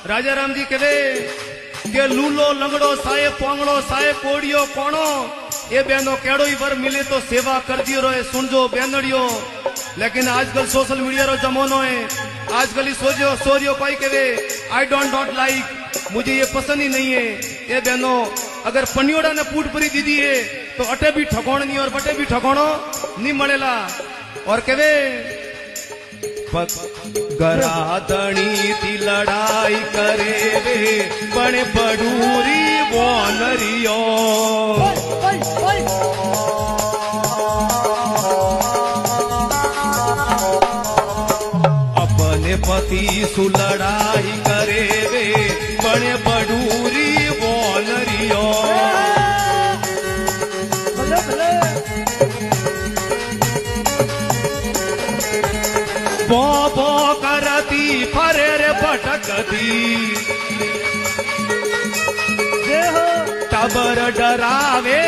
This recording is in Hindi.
राजा राम जी कहे के लूलो लंगड़ो साहे पोंगड़ो साहे कोड़ियो कोणो ये बहनों केड़ो ही वर मिले तो सेवा कर दियो रहे सुनजो बेनड़ियो। लेकिन आजकल सोशल मीडिया रो जमानो है, आजकल ही सोरियो कोई कहे आई डोंट लाइक, मुझे ये पसंद ही नहीं है। ये बहनों अगर पनियोड़ा ने पूट भरी दीदी है तो अटे भी ठकोण नहीं और बटे भी ठकोणो नहीं मळेला। और कहे गरादणी थी लड़ाई करे वे पण बडूरी बोनरियो। अपने पति सु लड़ाई करे वे पण बडूरी बोनरियो। बो करती फरे रे भटकती टबर डरावे